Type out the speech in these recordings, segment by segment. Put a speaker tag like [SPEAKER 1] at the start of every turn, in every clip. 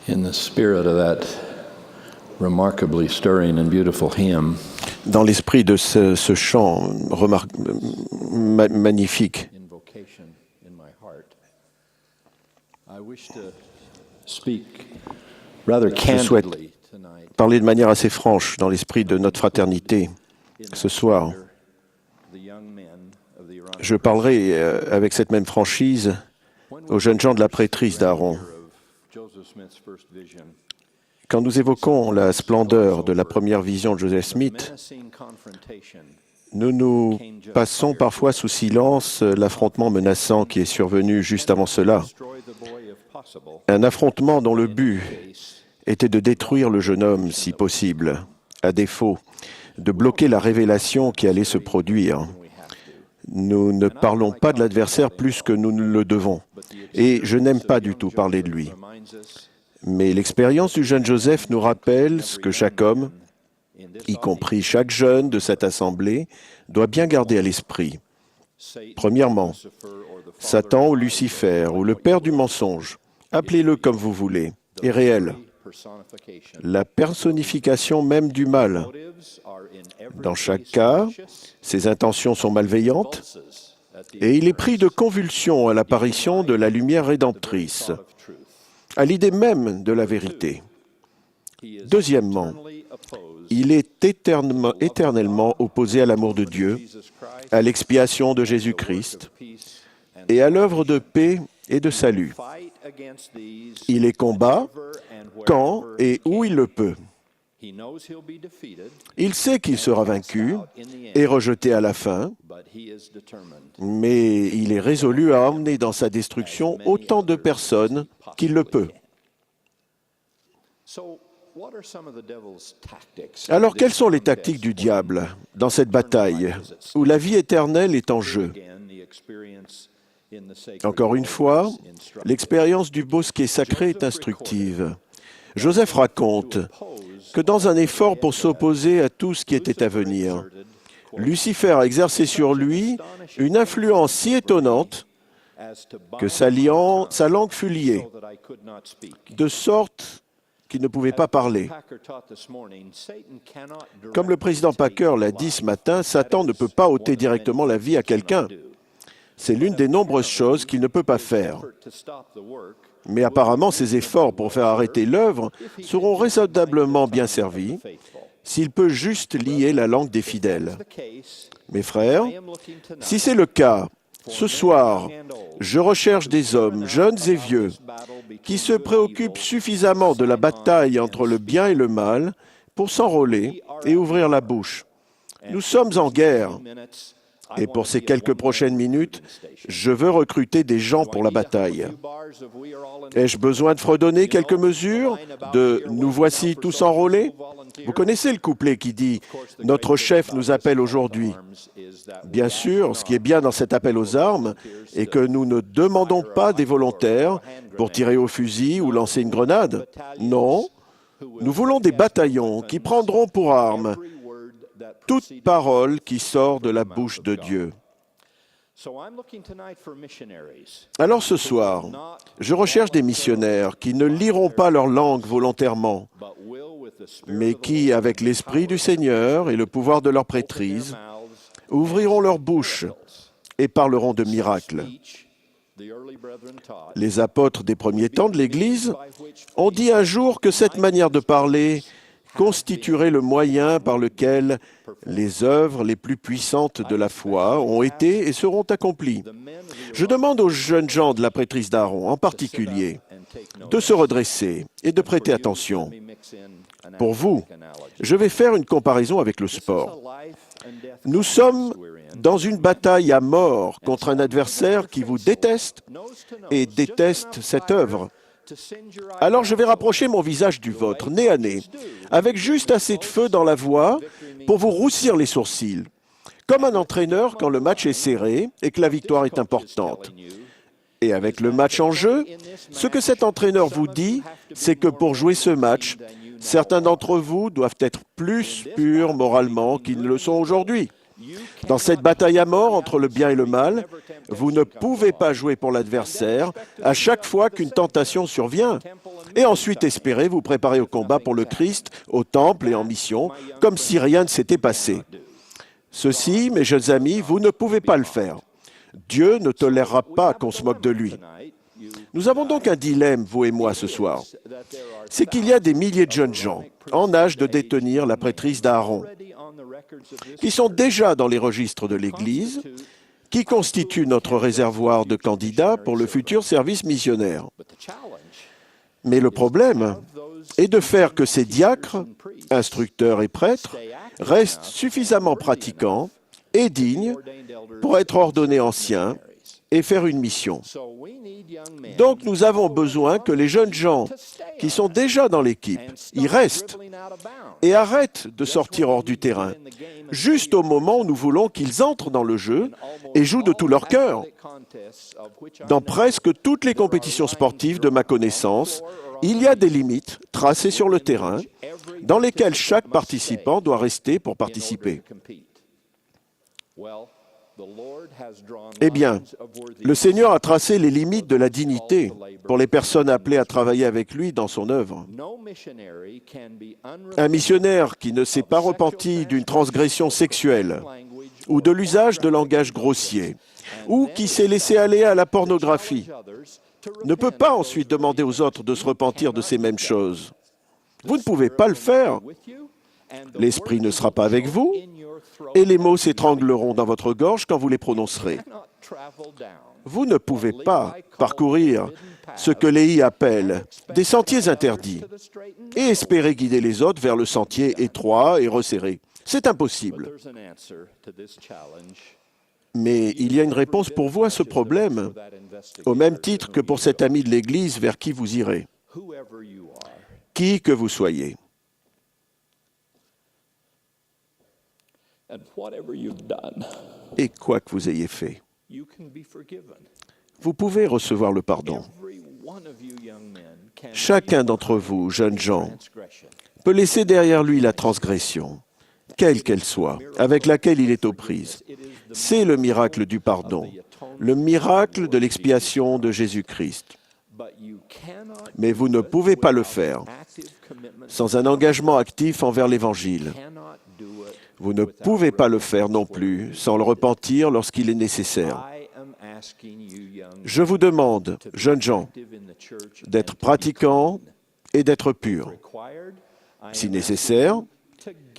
[SPEAKER 1] In the spirit of that remarkably stirring and beautiful hymn,
[SPEAKER 2] Dans l'esprit de ce chant magnifique,
[SPEAKER 1] Invocation in my heart, I wish to speak rather
[SPEAKER 2] souhaite
[SPEAKER 1] candidly tonight.
[SPEAKER 2] parler de manière assez franche dans l'esprit de notre fraternité ce soir.
[SPEAKER 1] The young men of the Iranian
[SPEAKER 2] Je parlerai avec cette même franchise aux jeunes gens de la prêtrise d'Aaron.
[SPEAKER 1] of Joseph Smith's first vision,
[SPEAKER 2] Quand nous évoquons la splendeur de la première vision de Joseph Smith,
[SPEAKER 1] menacing confrontation
[SPEAKER 2] nous passons parfois sous silence l'affrontement menaçant qui est survenu juste avant cela.
[SPEAKER 1] destroy the boy if possible.
[SPEAKER 2] Un affrontement dont le but était de détruire le jeune homme si possible, à défaut de bloquer la révélation qui allait se produire. Nous ne parlons pas de l'adversaire plus que nous ne le devons. Et je n'aime pas du tout parler de lui. Mais l'expérience du jeune Joseph nous rappelle ce que chaque homme, y compris chaque jeune de cette assemblée, doit bien garder à l'esprit. Premièrement, Satan ou Lucifer ou le père du mensonge, appelez-le comme vous voulez, est réel. La personnification même du mal. Dans chaque cas, ses intentions sont malveillantes et il est pris de convulsions à l'apparition de la lumière rédemptrice, à l'idée même de la vérité. Deuxièmement, il est éternellement opposé à l'amour de Dieu, à l'expiation de Jésus-Christ et à l'œuvre de paix et de salut. Il les combat quand et où il le peut. Il sait qu'il sera vaincu et rejeté à la fin, mais il est résolu à emmener dans sa destruction autant de personnes qu'il le peut. Alors, quelles sont les tactiques du diable dans cette bataille où la vie éternelle est en jeu? Encore une fois, l'expérience du bosquet sacré est instructive. Joseph raconte que dans un effort pour s'opposer à tout ce qui était à venir, Lucifer a exercé sur lui une influence si étonnante que sa langue fut liée, de sorte qu'il ne pouvait pas parler. Comme le président Packer l'a dit ce matin, Satan ne peut pas ôter directement la vie à quelqu'un. C'est l'une des nombreuses choses qu'il ne peut pas faire. Mais apparemment, ses efforts pour faire arrêter l'œuvre seront raisonnablement bien servis s'il peut juste lier la langue des fidèles. Mes frères, si c'est le cas, ce soir, je recherche des hommes, jeunes et vieux, qui se préoccupent suffisamment de la bataille entre le bien et le mal pour s'enrôler et ouvrir la bouche. Nous sommes en guerre. Et pour ces quelques prochaines minutes, je veux recruter des gens pour la bataille. Ai-je besoin de fredonner quelques mesures de « Nous voici tous enrôlés » ? Vous connaissez le couplet qui dit « Notre chef nous appelle aujourd'hui ». Bien sûr, ce qui est bien dans cet appel aux armes est que nous ne demandons pas des volontaires pour tirer au fusil ou lancer une grenade. Non, nous voulons des bataillons qui prendront pour armes toute parole qui sort de la bouche de Dieu. Alors ce soir, je recherche des missionnaires qui ne liront pas leur langue volontairement, mais qui, avec l'Esprit du Seigneur et le pouvoir de leur prêtrise, ouvriront leur bouche et parleront de miracles. Les apôtres des premiers temps de l'Église ont dit un jour que cette manière de parler constituerait le moyen par lequel les œuvres les plus puissantes de la foi ont été et seront accomplies. Je demande aux jeunes gens de la prêtrise d'Aaron, en particulier, de se redresser et de prêter attention. Pour vous, je vais faire une comparaison avec le sport. Nous sommes dans une bataille à mort contre un adversaire qui vous déteste et déteste cette œuvre. Alors je vais rapprocher mon visage du vôtre, nez à nez, avec juste assez de feu dans la voix pour vous roussir les sourcils, comme un entraîneur quand le match est serré et que la victoire est importante. Et avec le match en jeu, ce que cet entraîneur vous dit, c'est que pour jouer ce match, certains d'entre vous doivent être plus purs moralement qu'ils ne le sont aujourd'hui. Dans cette bataille à mort entre le bien et le mal, vous ne pouvez pas jouer pour l'adversaire à chaque fois qu'une tentation survient, et ensuite espérer vous préparer au combat pour le Christ, au temple et en mission, comme si rien ne s'était passé. Ceci, mes jeunes amis, vous ne pouvez pas le faire. Dieu ne tolérera pas qu'on se moque de lui. Nous avons donc un dilemme, vous et moi, ce soir. C'est qu'il y a des milliers de jeunes gens en âge de détenir la prêtrise d'Aaron, qui sont déjà dans les registres de l'Église, qui constituent notre réservoir de candidats pour le futur service missionnaire. Mais le problème est de faire que ces diacres, instructeurs et prêtres restent suffisamment pratiquants et dignes pour être ordonnés anciens et faire une mission. Donc nous avons besoin que les jeunes gens qui sont déjà dans l'équipe y restent et arrêtent de sortir hors du terrain, juste au moment où nous voulons qu'ils entrent dans le jeu et jouent de tout leur cœur. Dans presque toutes les compétitions sportives de ma connaissance, il y a des limites tracées sur le terrain dans lesquelles chaque participant doit rester pour participer. Eh bien, le Seigneur a tracé les limites de la dignité pour les personnes appelées à travailler avec lui dans son œuvre. Un missionnaire qui ne s'est pas repenti d'une transgression sexuelle ou de l'usage de langage grossier ou qui s'est laissé aller à la pornographie ne peut pas ensuite demander aux autres de se repentir de ces mêmes choses. Vous ne pouvez pas le faire. L'Esprit ne sera pas avec vous et les mots s'étrangleront dans votre gorge quand vous les prononcerez. Vous ne pouvez pas parcourir ce que Léhi appelle des sentiers interdits et espérer guider les autres vers le sentier étroit et resserré. C'est impossible. Mais il y a une réponse pour vous à ce problème, au même titre que pour cet ami de l'Église vers qui vous irez. Qui que vous soyez. Et quoi que vous ayez fait, vous pouvez recevoir le pardon. Chacun d'entre vous, jeunes gens, peut laisser derrière lui la transgression, quelle qu'elle soit, avec laquelle il est aux prises. C'est le miracle du pardon, le miracle de l'expiation de Jésus-Christ. Mais vous ne pouvez pas le faire sans un engagement actif envers l'Évangile. Vous ne pouvez pas le faire non plus sans le repentir lorsqu'il est nécessaire. Je vous demande, jeunes gens, d'être pratiquants et d'être purs. Si nécessaire,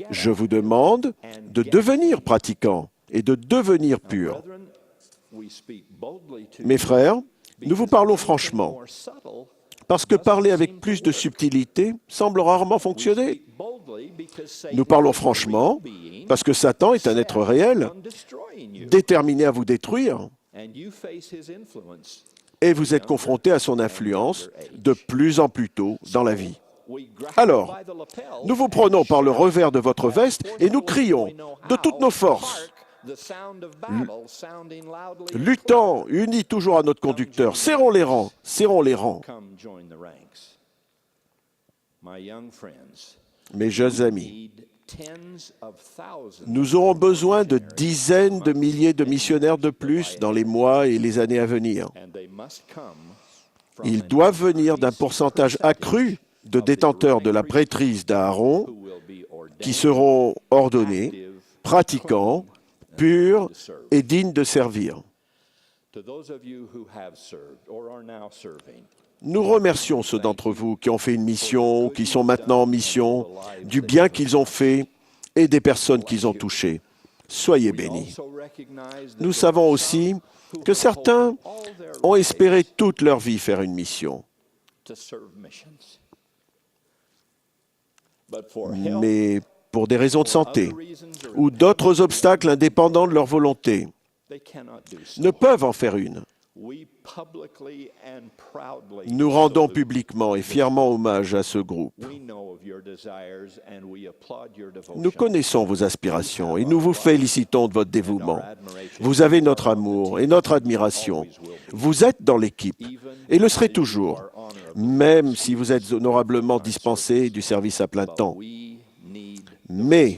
[SPEAKER 2] je vous demande de devenir pratiquants et de devenir purs. Mes frères, nous vous parlons franchement, parce que parler avec plus de subtilité semble rarement fonctionner. Nous parlons franchement, parce que Satan est un être réel, déterminé à vous détruire, et vous êtes confronté à son influence de plus en plus tôt dans la vie. Alors, nous vous prenons par le revers de votre veste et nous crions de toutes nos forces, luttant, unis toujours à notre conducteur. Serrons les rangs, serrons les rangs. Mes jeunes amis, nous aurons besoin de dizaines de milliers de missionnaires de plus dans les mois et les années à venir. Ils doivent venir d'un pourcentage accru de détenteurs de la prêtrise d'Aaron qui seront ordonnés, pratiquants, purs et dignes de servir. Nous remercions ceux d'entre vous qui ont fait une mission, qui sont maintenant en mission, du bien qu'ils ont fait et des personnes qu'ils ont touchées. Soyez bénis. Nous savons aussi que certains ont espéré toute leur vie faire une mission. Mais pour des raisons de santé ou d'autres obstacles indépendants de leur volonté, ne peuvent en faire une. Nous rendons publiquement et fièrement hommage à ce groupe. Nous connaissons vos aspirations et nous vous félicitons de votre dévouement. Vous avez notre amour et notre admiration. Vous êtes dans l'équipe et le serez toujours, même si vous êtes honorablement dispensé du service à plein temps. Mais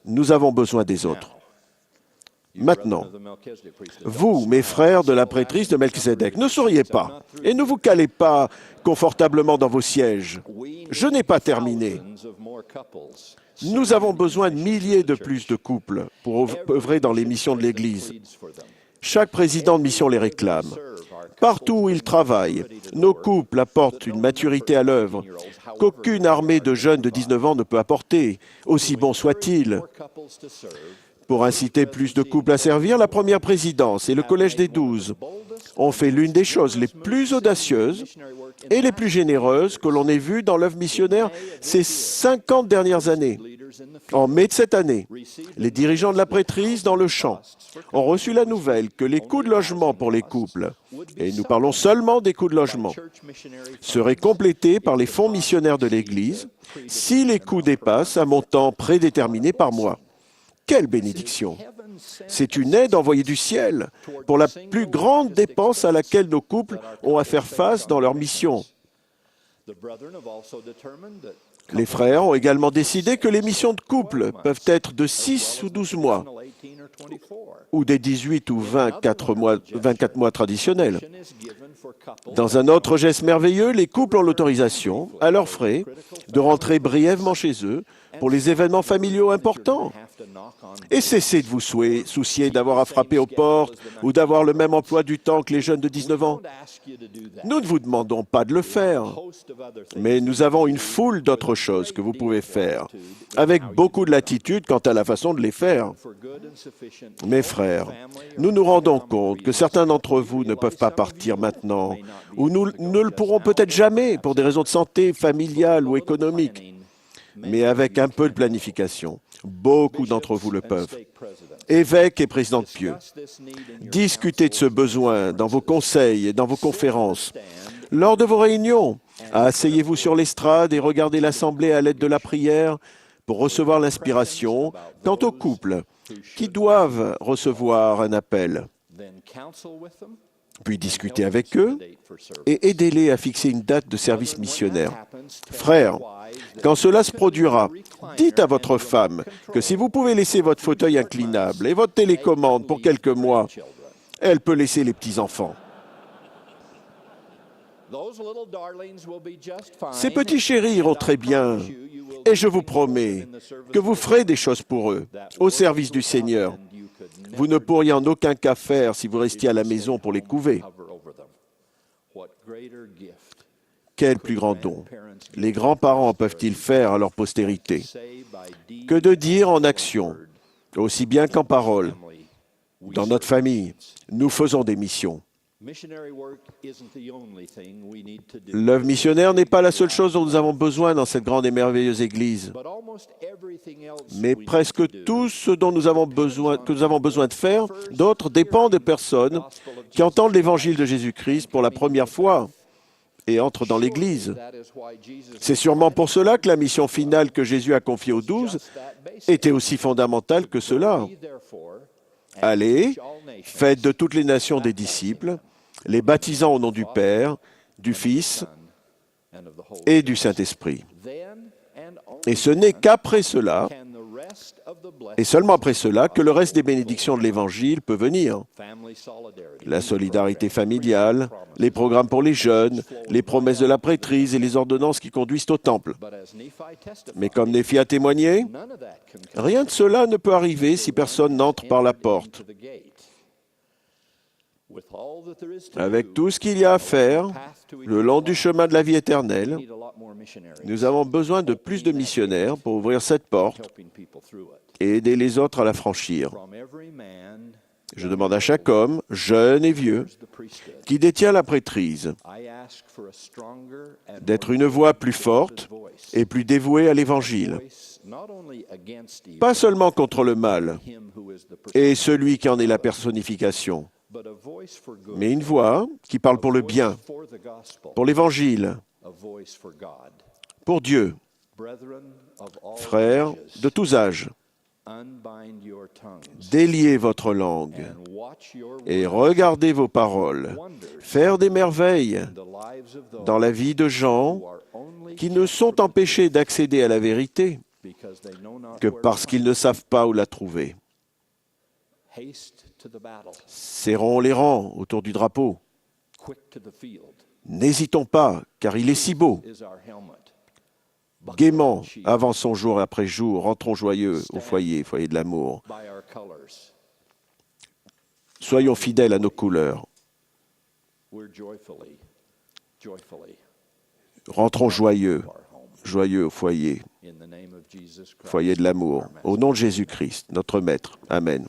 [SPEAKER 2] nous avons besoin des autres. Maintenant, vous, mes frères de la prêtrise de Melchizedek, ne souriez pas et ne vous calez pas confortablement dans vos sièges. Je n'ai pas terminé. Nous avons besoin de milliers de plus de couples pour œuvrer dans les missions de l'Église. Chaque président de mission les réclame. Partout où ils travaillent, nos couples apportent une maturité à l'œuvre qu'aucune armée de jeunes de 19 ans ne peut apporter, aussi bon soit-il. Pour inciter plus de couples à servir, la première présidence et le Collège des 12 ont fait l'une des choses les plus audacieuses et les plus généreuses que l'on ait vues dans l'œuvre missionnaire ces 50 dernières années. En mai de cette année, les dirigeants de la prêtrise dans le champ ont reçu la nouvelle que les coûts de logement pour les couples, et nous parlons seulement des coûts de logement, seraient complétés par les fonds missionnaires de l'Église si les coûts dépassent un montant prédéterminé par mois. Quelle bénédiction! C'est une aide envoyée du ciel pour la plus grande dépense à laquelle nos couples ont à faire face dans leur mission. Les frères ont également décidé que les missions de couple peuvent être de 6 ou 12 mois, ou des 18 ou 24 mois traditionnels. Dans un autre geste merveilleux, les couples ont l'autorisation, à leurs frais, de rentrer brièvement chez eux pour les événements familiaux importants. Et cessez de vous soucier d'avoir à frapper aux portes ou d'avoir le même emploi du temps que les jeunes de 19 ans. Nous ne vous demandons pas de le faire, mais nous avons une foule d'autres choses que vous pouvez faire, avec beaucoup de latitude quant à la façon de les faire. Mes frères, nous nous rendons compte que certains d'entre vous ne peuvent pas partir maintenant, ou nous ne le pourrons peut-être jamais pour des raisons de santé, familiales ou économiques. Mais avec un peu de planification, beaucoup d'entre vous le peuvent. Évêques et présidents de Pieux, discutez de ce besoin dans vos conseils et dans vos conférences. Lors de vos réunions, asseyez-vous sur l'estrade et regardez l'assemblée à l'aide de la prière pour recevoir l'inspiration quant aux couples qui doivent recevoir un appel. Puis discutez avec eux et aidez-les à fixer une date de service missionnaire. Frères, quand cela se produira, dites à votre femme que si vous pouvez laisser votre fauteuil inclinable et votre télécommande pour quelques mois, elle peut laisser les petits-enfants. Ces petits chéris iront très bien, et je vous promets que vous ferez des choses pour eux, au service du Seigneur. Vous ne pourriez en aucun cas faire si vous restiez à la maison pour les couver. Quel plus grand don les grands-parents peuvent-ils faire à leur postérité que de dire en action, aussi bien qu'en parole, dans notre famille, nous faisons des missions. L'œuvre missionnaire n'est pas la seule chose dont nous avons besoin dans cette grande et merveilleuse Église. Mais presque tout ce dont nous avons besoin de faire, d'autres dépend de personnes qui entendent l'Évangile de Jésus-Christ pour la première fois et entrent dans l'Église. C'est sûrement pour cela que la mission finale que Jésus a confiée aux 12 était aussi fondamentale que cela. Allez, faites de toutes les nations des disciples, les baptisant au nom du Père, du Fils et du Saint-Esprit. Et ce n'est qu'après cela, et seulement après cela, que le reste des bénédictions de l'Évangile peut venir. La solidarité familiale, les programmes pour les jeunes, les promesses de la prêtrise et les ordonnances qui conduisent au temple. Mais comme Néphi a témoigné, rien de cela ne peut arriver si personne n'entre par la porte. Avec tout ce qu'il y a à faire, le long du chemin de la vie éternelle, nous avons besoin de plus de missionnaires pour ouvrir cette porte et aider les autres à la franchir. Je demande à chaque homme, jeune et vieux, qui détient la prêtrise, d'être une voix plus forte et plus dévouée à l'Évangile, pas seulement contre le mal et celui qui en est la personnification, mais une voix qui parle pour le bien, pour l'Évangile, pour Dieu. Frères de tous âges, déliez votre langue et regardez vos paroles faire des merveilles dans la vie de gens qui ne sont empêchés d'accéder à la vérité que parce qu'ils ne savent pas où la trouver. Serrons les rangs autour du drapeau. N'hésitons pas, car il est si beau. Gaiement, avançons jour après jour, rentrons joyeux au foyer, foyer de l'amour. Soyons fidèles à nos couleurs. Rentrons joyeux, joyeux au foyer, foyer de l'amour. Au nom de Jésus-Christ, notre Maître. Amen.